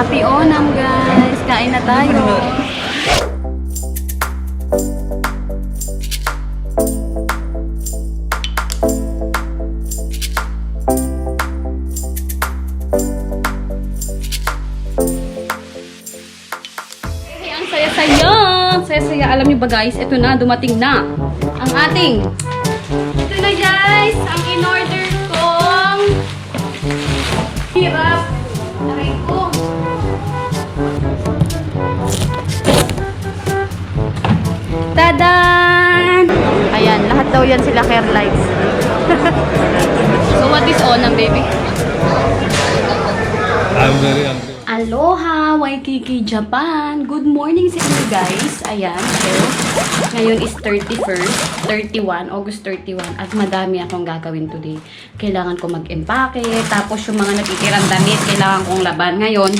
Happy Onam, guys! Kain na tayo! Hey, ang saya-saya! Saya-saya. Alam niyo ba guys, ito na, dumating na ang ating. Ito na guys, ang in-order kong hirap. Aray ko. Tadan! Ayan, lahat daw yan sila care lights. So what is on ang baby? I'm very hungry. Aloha, Waikiki, Japan! Good morning sa inyo guys. Ayan, so ngayon is August 31 at madami akong gagawin today. Kailangan ko mag-empake, tapos yung mga natitirang damit, kailangan kong laban. Ngayon,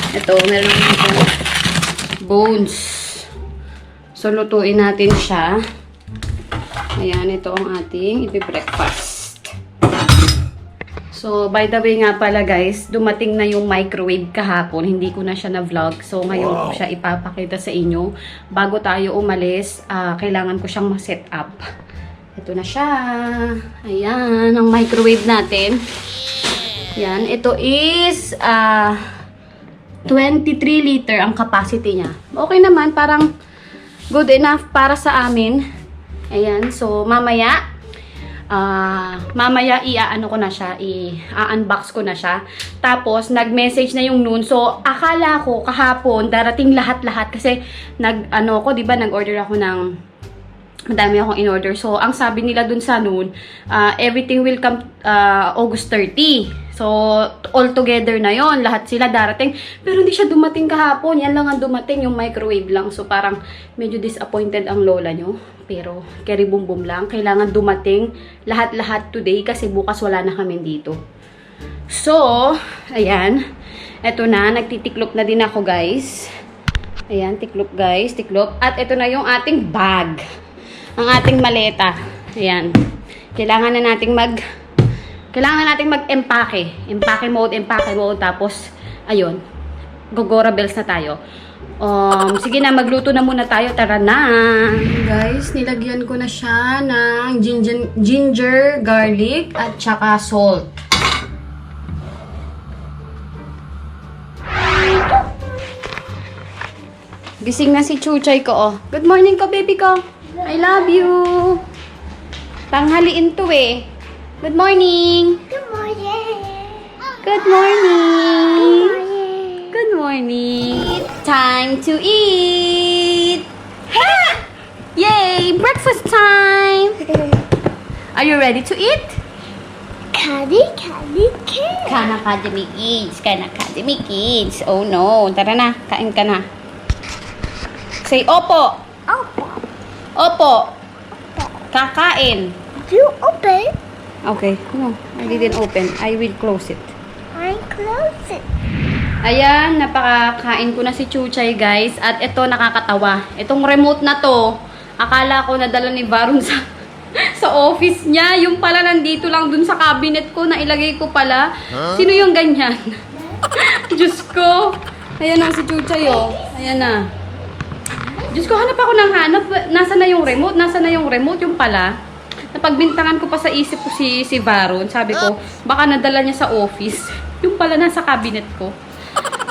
ito, meron akong bones. So, lutuin natin siya. Ayan, ito ang ating ipi-breakfast. So, by the way nga pala guys, dumating na yung microwave kahapon. Hindi ko na siya na-vlog. So, ngayon ko siya ipapakita sa inyo. Bago tayo umalis, kailangan ko siyang ma-set up. Ito na siya. Ayan, ang microwave natin. Ayan, ito is 23 liter ang capacity niya. Okay naman, parang good enough para sa amin. Ayan, so mamaya i-ano ko na siya, i-unbox ko na siya. Tapos, nag-message na yung noon. So, akala ko kahapon, darating lahat-lahat. Kasi, diba, nag-order ako ng, madami akong in-order. So, ang sabi nila dun sa noon, everything will come August 30. So, all together na yon, lahat sila darating. Pero hindi siya dumating kahapon. Yan lang ang dumating, yung microwave lang. So, parang medyo disappointed ang lola nyo. Pero, carry boom boom lang. Kailangan dumating lahat-lahat today kasi bukas wala na kami dito. So, ayan. Eto na, nagtitiklop na din ako, guys. Ayan, tiklop, guys. Tiklop. At ito na yung ating bag. Ang ating maleta. Ayan. Kailangan na nating mag-empake. Empake mode. Tapos, ayun. Gogora bells na tayo. Sige na, magluto na muna tayo. Tara na! Guys, nilagyan ko na siya ng ginger, garlic, at saka salt. Gising na si Chuchay ko, oh. Good morning ko, baby ko. I love you. Tanghaliin to eh. Good morning. Good morning. Good morning. Good morning. Time to eat. Yay! Breakfast time. Are you ready to eat? Candy, kids. Khan Academy Kids. Oh no. Tara na. Kain ka na. Say opo. Opo. Kakain. You open. Okay. No, I didn't open. I will close it. I close it. Ayan, napakakain ko na si Chuchay, guys. At ito, nakakatawa. Itong remote na to, akala ko nadala ni Varun sa office niya. Yung pala nandito lang dun sa cabinet ko, nailagay ko pala. Sino yung ganyan? Diyos ko. Ayan na si Chuchay, oh. Ayan na. Diyos ko, hanap ako ng hanap. Nasaan na yung remote? Nasaan na yung remote? Yung pala. Napagbintangan ko pa sa isip ko si Varun. Sabi ko, baka nadala niya sa office. Yung pala nasa cabinet ko.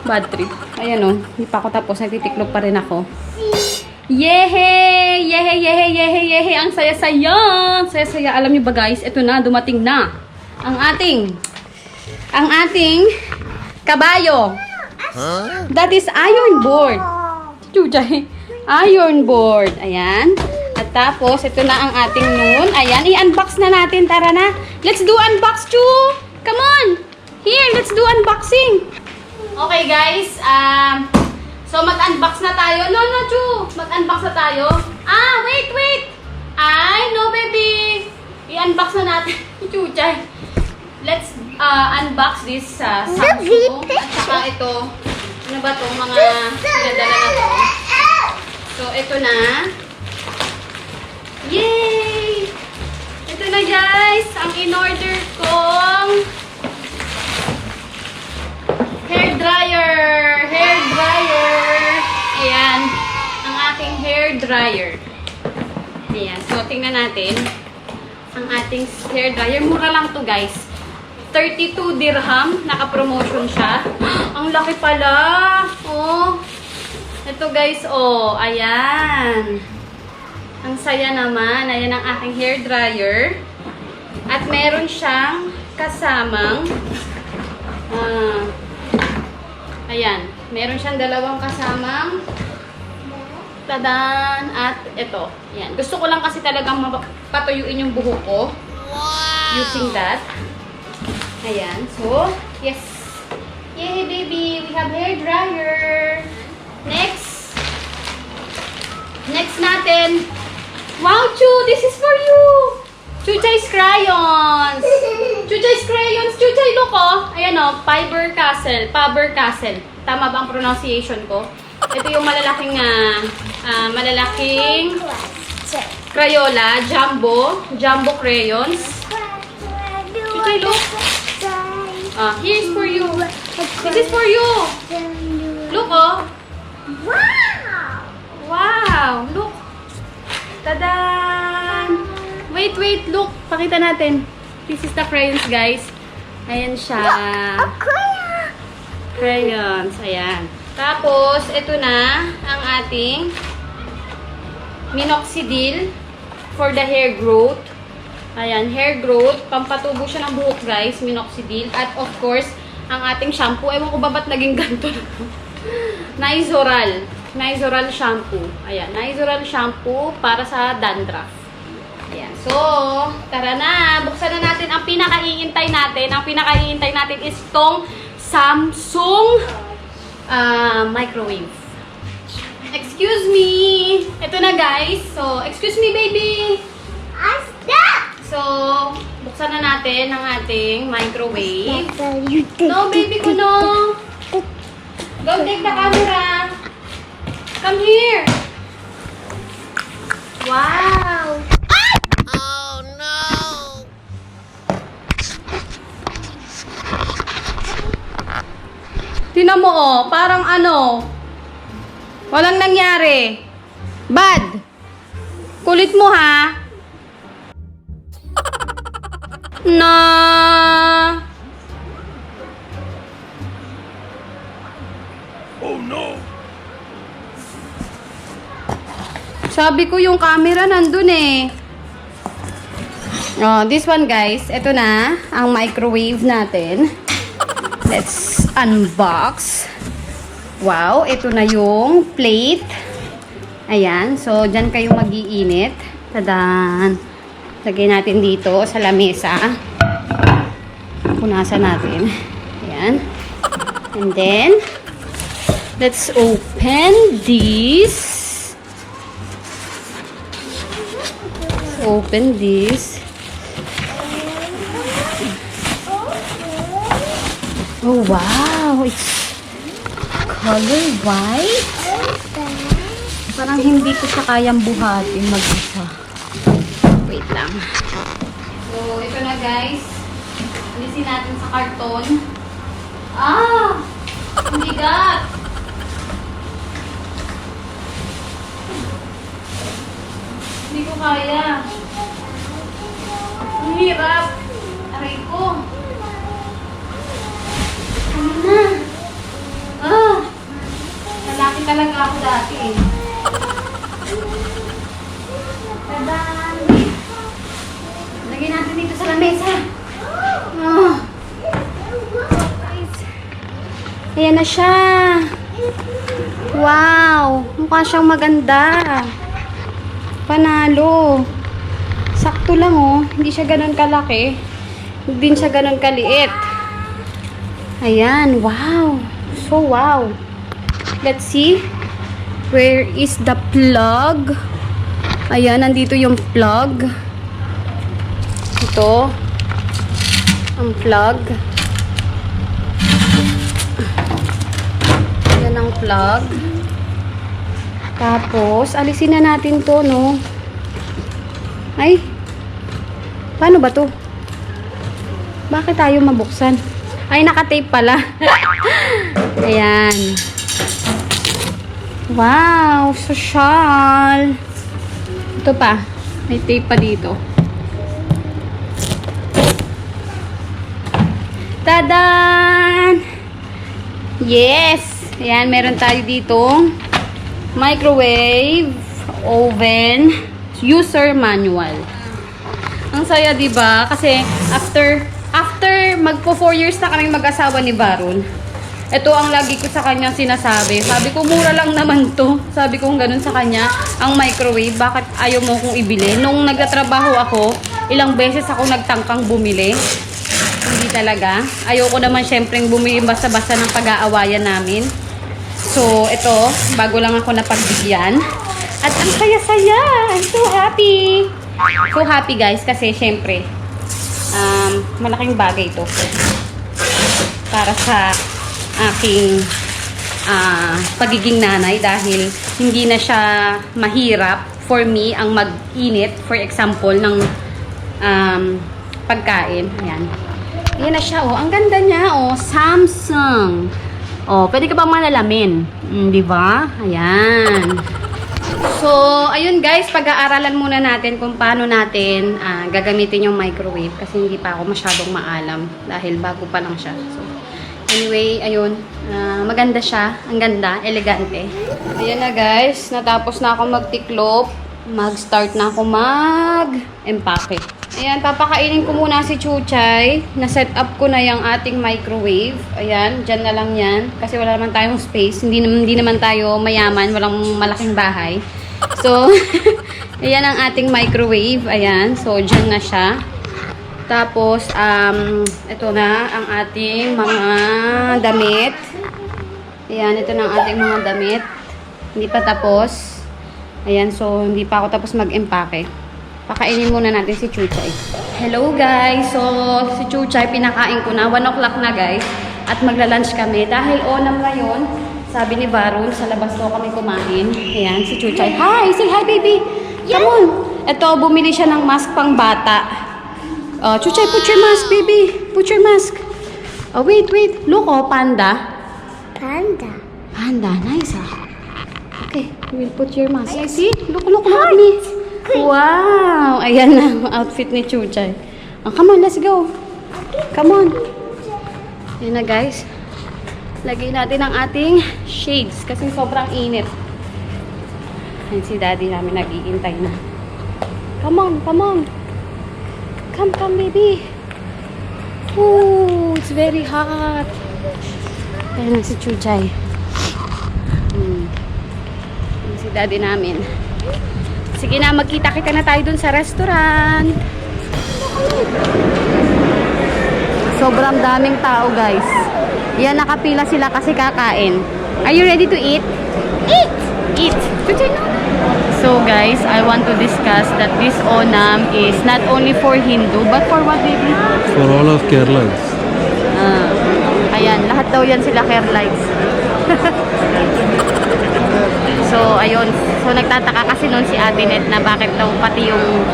Bad trip. Ayan o. Hindi pa ako tapos. Nagtitiklop pa rin ako. Yehe! Yehe! Ang saya-saya! Saya-saya. Alam niyo ba guys, ito na, dumating na. Ang ating kabayo. That is iron board. Chuchay. Iron board. Ayan. At tapos, ito na ang ating noon. Ayan, i-unbox na natin. Tara na. Let's do unbox, Chu! Come on! Here, let's do unboxing. Okay, guys. So, mag-unbox na tayo. No, Chu! Mag-unbox na tayo. Wait! Ay, no, baby. I-unbox na natin. Chuchay. Let's unbox this Samsung. At saka ito. Ano ba itong mga pinadala na to? So, ito na. Yay! Ito na guys, ang in-order kong hair dryer. hair dryer. Ayan. So, tingnan natin ang ating hair dryer. Mura lang to guys. 32 dirham. Naka-promotion siya. Ang laki pala. Oh. Ito guys, oh. Ayan. Ang saya naman. Ayan ang aking hair dryer. At meron siyang kasamang ayan. Meron siyang dalawang kasamang tadan at ito. Ayan. Gusto ko lang kasi talagang patuyuin yung buhok ko. Using that. Ayan. So, yes. Yay, baby! We have hair dryer. Next. Next natin. Wow, Chu! This is for you! Chuchay's crayons! Chuchay's crayons! Chuchay, look oh! Ayan oh, Faber-Castell. Faber-Castell. Tama ba ang pronunciation ko? Ito yung malalaking Crayola. Jumbo. Jumbo crayons. Chuchay, look! Here's for you. This is for you. Look oh! Wow! Wow! Look! Tadan! Wait, look. Pakita natin. This is the crayons, guys. Ayan siya. Crayons. Ayan. Tapos, ito na ang ating minoxidil for the hair growth. Ayan, hair growth. Pampatubo siya ng buhok, guys. Minoxidil. At of course, ang ating shampoo. Ewan ko ba ba't naging ganito na to? Nizoral. Nizoral shampoo. Ayan, Nizoral shampoo para sa dandruff. Ayan. So, tara na. Buksan na natin ang pinaka-iintay natin. Ang pinaka-iintay natin is tong Samsung microwave. Excuse me. Ito na, guys. So, excuse me, baby. So, buksan na natin ang ating microwave. No, baby ko, no. Go take the camera. Come here. Wow. Tingnan mo oh, parang ano, walang nangyari. Bad. Kulit mo ha. Na. Oh no. Sabi ko yung camera nandun eh. Oh, this one guys, ito na ang microwave natin. Let's unbox. Wow, ito na yung plate. Ayan, so dyan kayo mag-iinit. Tadan! Lagay natin dito sa lamesa. Punasan natin. Ayan. And then, let's open this. Open this. Oh, wow! It's color white. Parang hindi ko siya kayang buhatin mag-isa. Wait lang. So, ito na guys. Alisin natin sa karton. Ah! Ang bigat! Hindi ko kaya. Ang hirap. Aray ko. Ano na? Ah! Lalaki talaga ako dati eh. Tadan! Lagyan natin dito sa lamesa. Ah! Ayan na siya. Wow! Mukha siyang maganda. Panalo. Sakto lang oh. Hindi siya ganun kalaki. Hindi din siya ganun kaliit. Ayan. Wow. So wow. Let's see. Where is the plug? Ayan. Nandito yung plug. Ito. Ang plug. Ayan ang plug. Tapos, alisin na natin to, no? Ay, paano ba to? Bakit tayo mabuksan? Ay, nakatape pala. Ayan. Wow, social. Ito pa. May tape pa dito. Tadan! Yes! Ayan, meron tayo ditong microwave, oven, user manual. Ang saya, di ba? Kasi after magpo 4 years na kaming mag-asawa ni Baron, ito ang lagi ko sa kanya sinasabi. Sabi ko, mura lang naman to. Sabi ko ganun sa kanya, ang microwave, bakit ayaw mo kong ibili? Nung nagtatrabaho ako, ilang beses ako nagtangkang bumili. Hindi talaga. Ayoko naman syempreng bumili basta-basta ng pag-aawayan namin. So, ito, bago lang ako napagbigyan. At ang saya-saya! I'm so happy! So happy guys, kasi syempre, malaking bagay ito. Para sa aking pagiging nanay dahil hindi na siya mahirap for me ang mag-init, for example, ng pagkain. Ayan. Ayan na siya, oh. Ang ganda niya, oh. Samsung. Oh, pwede ka bang manalamin? Di ba? Ayan. So, ayun guys, pag-aaralan muna natin kung paano natin gagamitin yung microwave kasi hindi pa ako masyadong maalam dahil bago pa lang siya. So, anyway, ayun. Maganda siya. Ang ganda. Elegante. Ayan na guys. Natapos na ako magtiklop. Mag-start na ako mag-empake. Ayan, papakainin ko muna si Chuchay. Na-set up ko na yung ating microwave. Ayan, dyan na lang yan. Kasi wala naman tayong space. Hindi naman tayo mayaman. Walang malaking bahay. So, ayan ang ating microwave. Ayan, so dyan na siya. Tapos, ito na ang ating mga damit. Ayan, ito na ang ating mga damit. Hindi pa tapos. Ayan, so hindi pa ako tapos mag-empake. Pakainin muna natin si Chuchay. Hello guys! So, si Chuchay, pinakain ko na. 1 o'clock na guys. At magla-lunch kami. Dahil onam ngayon, sabi ni Baron, sa labas daw kami kumain. Ayan, si Chuchay. Hi! Say hi, baby! Come on! Ito, bumili siya ng mask pang bata. Chuchay, put your mask, baby! Put your mask! Oh, wait. Look, oh, panda. Panda. Panda, nice ah. Okay, you will put your mask. See? Look at me. Wow! Ayan na ang outfit ni Chuchay. Come on, let's go. Come on. Ayan na guys. Lagay natin ang ating shades kasi sobrang init. Ayan si daddy namin nag-iintay na. Come on. Come baby. Ooh, it's very hot. Ayan na si Chuchay. Ayan si daddy namin. Sige na, magkita-kita na tayo dun sa restaurant. Sobrang daming tao, guys. Yan, nakapila sila kasi kakain. Are you ready to eat? Eat! So, guys, I want to discuss that this Onam is not only for Hindu, but for what, baby? For all of Keralans. Ayan, lahat daw yan sila Keralites. So, ayun. So, nagtataka kasi noon si Ate Net na bakit daw pati yung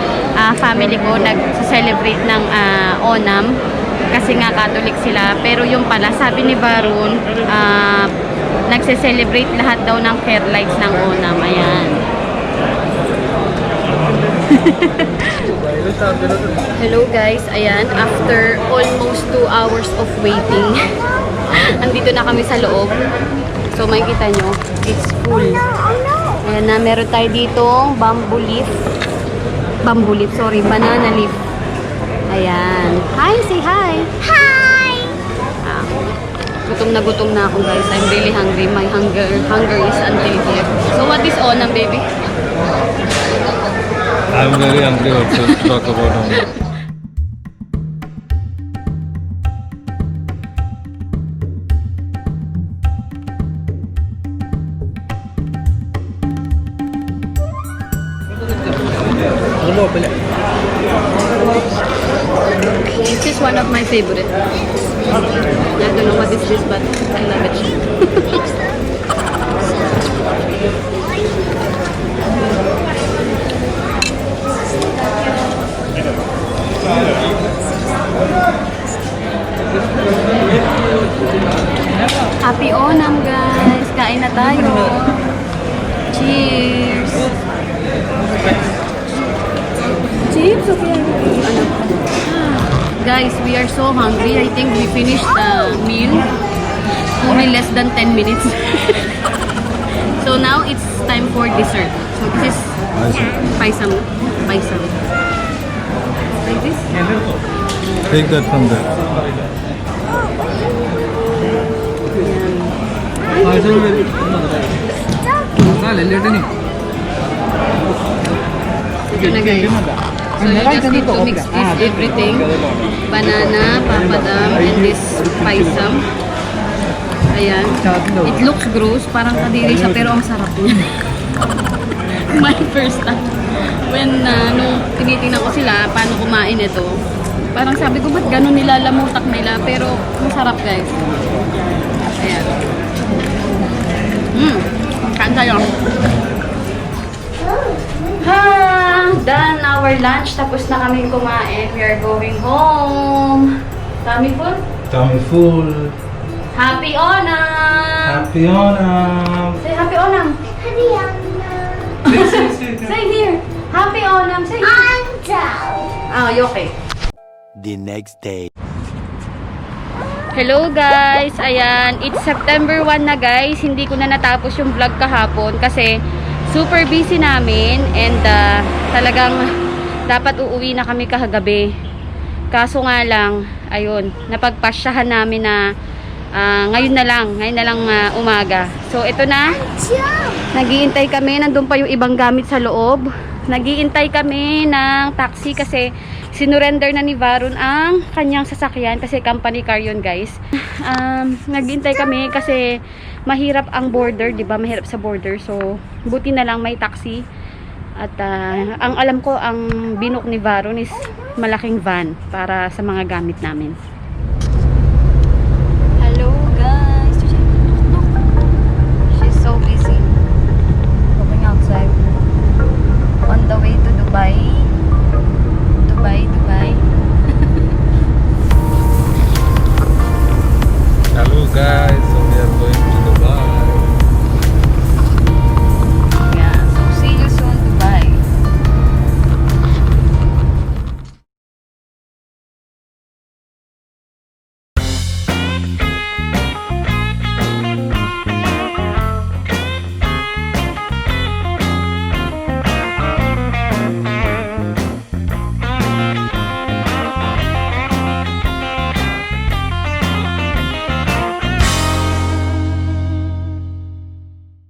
family ko nag-celebrate ng Onam. Kasi nga Catholic sila. Pero yung pala, sabi ni Baron, nagse-celebrate lahat daw ng Keralites ng Onam. Ayan. Hello guys. Ayan. After almost 2 hours of waiting, andito na kami sa loob. So, makikita nyo, it's full. Ayan na, meron tayo ditong bamboo leaf, banana leaf. Ayan. Hi, say hi. Hi! Gutom na ako guys. I'm really hungry. My hunger is until here. So, what is Onam, baby? I'm very hungry also to talk about Onam. This is one of my favorite. I don't know what is this, but I love it. Happy Onam guys! Kain na tayo. Cheers! Chips? Okay. Ano? Guys, we are so hungry. I think we finished the meal only less than 10 minutes. So now it's time for dessert. So this is paisam. Paisam. Like this? Take that from there. Ito na guys. So you just need to mix this everything. Banana, papadam, and this paisam. Ayan. It looks gross. Parang kadiri siya pero ang sarap niya. My first time. When nung tinitingnan ko sila paano kumain ito. Parang sabi ko ba't ganun nilalamutak nila. Pero masarap guys. Ayan. Kain tayo. Done our lunch. Tapos na kami kumain. We are going home. Tummy full? Tummy full. Happy Onam! Happy Onam. Say Happy Onam. Happy Say here. Happy Onam. Say here. I'm down. Ah, you okay? The next day. Hello guys! Ayan, it's September 1 na guys. Hindi ko na natapos yung vlog kahapon kasi super busy namin and talagang dapat uuwi na kami kahagabi. Kaso nga lang, ayun, napagpasyahan namin na ngayon na lang umaga. So ito na, nagiintay kami, nandun pa yung ibang gamit sa loob. Nagiintay kami ng taxi kasi sinurrender na ni Varun ang kanyang sasakyan kasi company car yun guys. Naghintay kami kasi mahirap ang border, 'di ba? Mahirap sa border. So buti na lang may taxi. At ang alam ko ang binook ni Varun is malaking van para sa mga gamit namin.